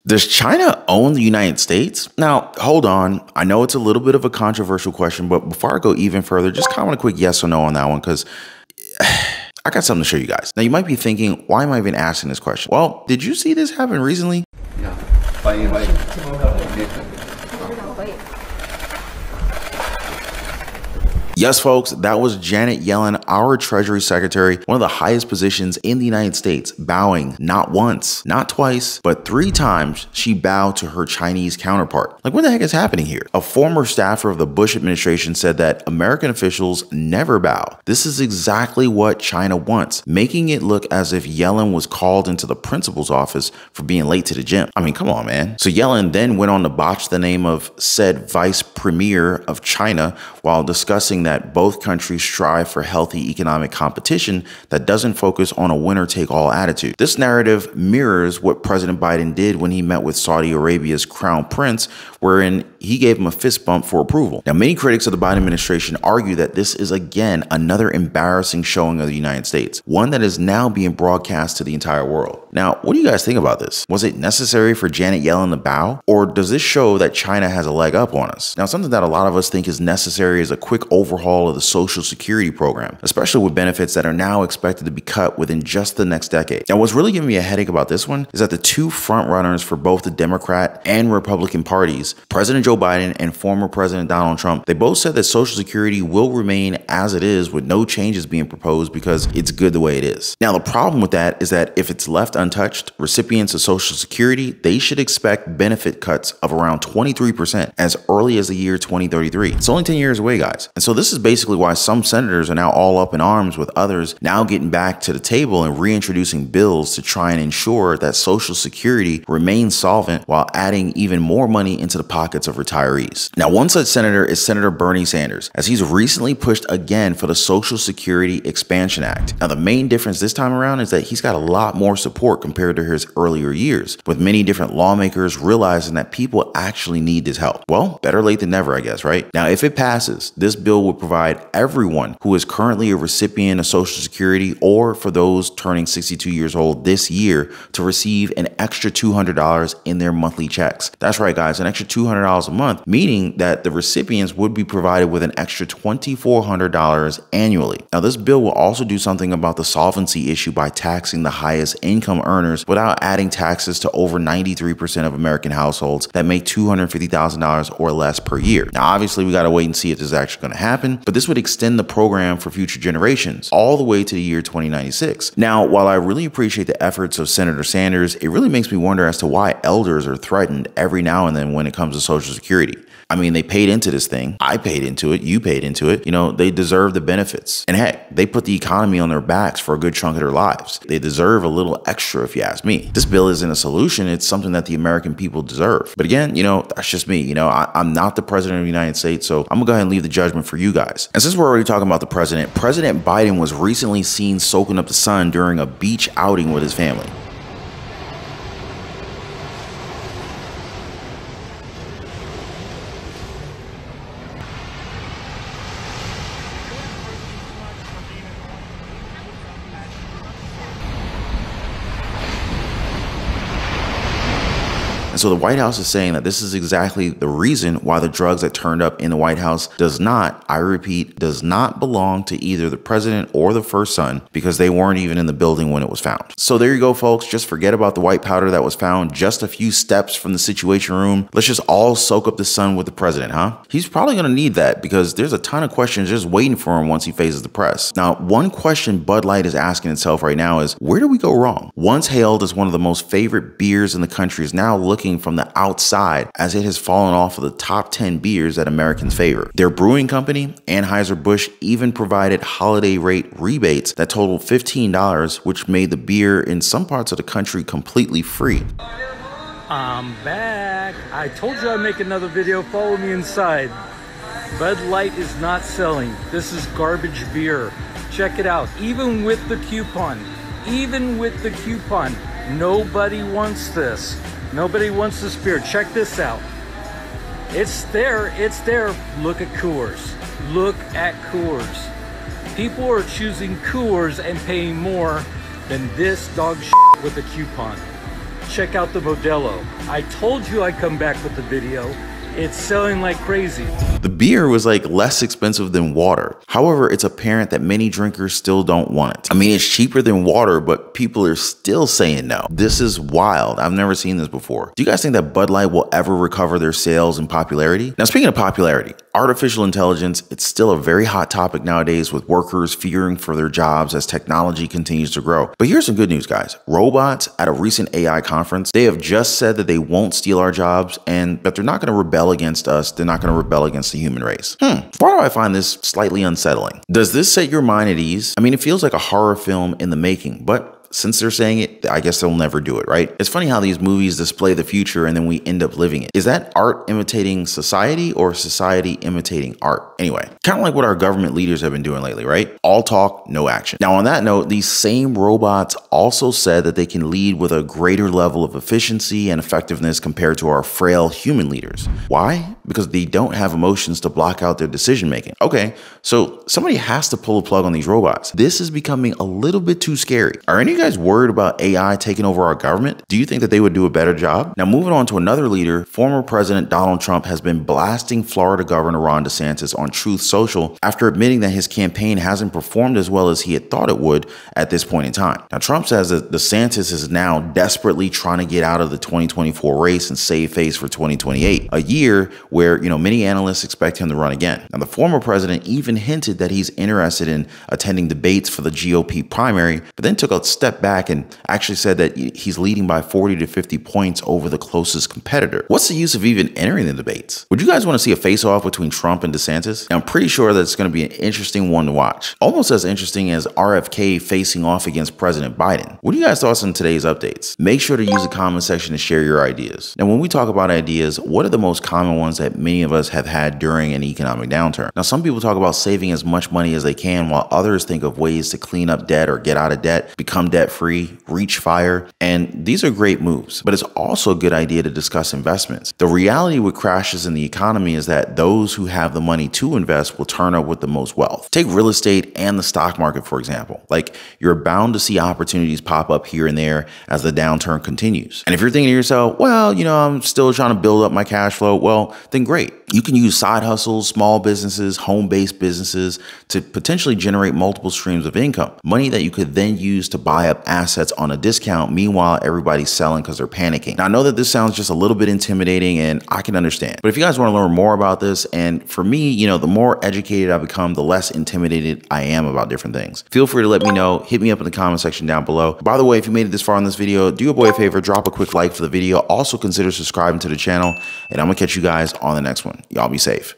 Does China own the United States? Now, hold on. I know it's a little bit of a controversial question, but before I go even further, just kind of want a quick yes or no on that one, because I got something to show you guys. Now, you might be thinking, why am I even asking this question? Well, did you see this happen recently? Yes, folks, that was Janet Yellen, our Treasury Secretary, one of the highest positions in the United States, bowing not once, not twice, but 3 times she bowed to her Chinese counterpart. Like, what the heck is happening here? A former staffer of the Bush administration said that American officials never bow. This is exactly what China wants, making it look as if Yellen was called into the principal's office for being late to the gym. I mean, come on, man. So Yellen then went on to botch the name of said vice premier of China while discussing that both countries strive for healthy economic competition that doesn't focus on a winner-take-all attitude. This narrative mirrors what President Biden did when he met with Saudi Arabia's crown prince, wherein he gave him a fist bump for approval. Now, many critics of the Biden administration argue that this is again another embarrassing showing of the United States, one that is now being broadcast to the entire world. Now, what do you guys think about this? Was it necessary for Janet Yellen to bow? Or does this show that China has a leg up on us? Now, something that a lot of us think is necessary is a quick overhaul of the Social Security program, especially with benefits that are now expected to be cut within just the next decade. Now, what's really giving me a headache about this one is that the 2 frontrunners for both the Democrat and Republican parties, President Joe Biden and former President Donald Trump, they both said that Social Security will remain as it is with no changes being proposed because it's good the way it is. Now, the problem with that is that if it's left untouched, recipients of Social Security, they should expect benefit cuts of around 23% as early as the year 2033. It's only 10 years away, guys. And so this is basically why some senators are now all up in arms with others now getting back to the table and reintroducing bills to try and ensure that Social Security remains solvent while adding even more money into the pockets of retirees. Now, one such senator is Senator Bernie Sanders, as he's recently pushed again for the Social Security Expansion Act. Now, the main difference this time around is that he's got a lot more support compared to his earlier years, with many different lawmakers realizing that people actually need this help. Well, better late than never, I guess, right? Now, if it passes, this bill will provide everyone who is currently a recipient of Social Security, or for those turning 62 years old this year, to receive an extra $200 in their monthly checks. That's right, guys, an extra $200 a month, meaning that the recipients would be provided with an extra $2,400 annually. Now, this bill will also do something about the solvency issue by taxing the highest income earners without adding taxes to over 93% of American households that make $250,000 or less per year. Now, obviously, we got to wait and see if this is actually going to happen, but this would extend the program for future generations all the way to the year 2096. Now, while I really appreciate the efforts of Senator Sanders, it really makes me wonder as to why elders are threatened every now and then when it comes to Social Security. I mean, they paid into this thing. I paid into it. You paid into it. You know, they deserve the benefits. And heck, they put the economy on their backs for a good chunk of their lives. They deserve a little extra, if you ask me. This bill isn't a solution. It's something that the American people deserve. But again, you know, that's just me. You know, I'm not the president of the United States, so I'm gonna go ahead and leave the judgment for you guys. And since we're already talking about the president, President Biden was recently seen soaking up the sun during a beach outing with his family. And so the White House is saying that this is exactly the reason why the drugs that turned up in the White House does not, I repeat, does not belong to either the president or the first son, because they weren't even in the building when it was found. So there you go, folks. Just forget about the white powder that was found just a few steps from the Situation Room. Let's just all soak up the sun with the president, huh? He's probably going to need that because there's a ton of questions just waiting for him once he faces the press. Now, one question Bud Light is asking itself right now is, where do we go wrong? Once hailed as one of the most favorite beers in the country is now looking from the outside as it has fallen off of the top 10 beers that Americans favor. Their brewing company, Anheuser-Busch, even provided holiday rate rebates that totaled $15, which made the beer in some parts of the country completely free. I'm back. I told you I'd make another video. Follow me inside. Bud Light is not selling. This is garbage beer. Check it out. Even with the coupon, nobody wants this. Nobody wants this beer. Check this out. It's there. Look at Coors. Look at Coors. People are choosing Coors and paying more than this dog shit with a coupon. check out the Modelo. I told you I'd come back with the video. It's selling like crazy. The beer was like less expensive than water. However, it's apparent that many drinkers still don't want it. I mean, it's cheaper than water, but people are still saying no. This is wild. I've never seen this before. Do you guys think that Bud Light will ever recover their sales and popularity? Now, speaking of popularity, artificial intelligence, it's still a very hot topic nowadays with workers fearing for their jobs as technology continues to grow. But here's some good news, guys. Robots at a recent AI conference, they have just said that they won't steal our jobs and that they're not going to rebel against us. They're not going to rebel against the human race. Why do I find this slightly unsettling? Does this set your mind at ease? I mean, it feels like a horror film in the making, but since they're saying it, I guess they'll never do it, right? It's funny how these movies display the future and then we end up living it. Is that art imitating society or society imitating art? Anyway, kind of like what our government leaders have been doing lately, right? All talk, no action. Now, on that note, these same robots also said that they can lead with a greater level of efficiency and effectiveness compared to our frail human leaders. Why? Because they don't have emotions to block out their decision making. Okay, so somebody has to pull a plug on these robots. This is becoming a little bit too scary. Are any of you guys worried about AI taking over our government? Do you think that they would do a better job? Now, moving on to another leader, former President Donald Trump has been blasting Florida Governor Ron DeSantis on Truth Social after admitting that his campaign hasn't performed as well as he had thought it would at this point in time. Now, Trump says that DeSantis is now desperately trying to get out of the 2024 race and save face for 2028, a year where, many analysts expect him to run again. Now, the former president even hinted that he's interested in attending debates for the GOP primary, but then took a step back and actually said that he's leading by 40 to 50 points over the closest competitor. What's the use of even entering the debates? Would you guys want to see a face-off between Trump and DeSantis? I'm pretty sure that it's going to be an interesting one to watch. Almost as interesting as RFK facing off against President Biden. What are you guys' thoughts on today's updates? Make sure to use the comment section to share your ideas. Now, when we talk about ideas, what are the most common ones that many of us have had during an economic downturn? Now, some people talk about saving as much money as they can, while others think of ways to clean up debt or get out of debt, become debt-free, reach fire, and these are great moves, but it's also a good idea to discuss investments. The reality with crashes in the economy is that those who have the money to invest will turn up with the most wealth. Take real estate and the stock market, for example. Like, you're bound to see opportunities pop up here and there as the downturn continues. And if you're thinking to yourself, well, I'm still trying to build up my cash flow, well, then great. You can use side hustles, small businesses, home-based businesses to potentially generate multiple streams of income, money that you could then use to buy up assets on a discount. Meanwhile, everybody's selling because they're panicking. Now, I know that this sounds just a little bit intimidating, and I can understand. But if you guys want to learn more about this, and for me, the more educated I become, the less intimidated I am about different things. Feel free to let me know. Hit me up in the comment section down below. By the way, if you made it this far in this video, do your boy a favor, drop a quick like for the video. Also consider subscribing to the channel, and I'm gonna catch you guys on the next one. Y'all be safe.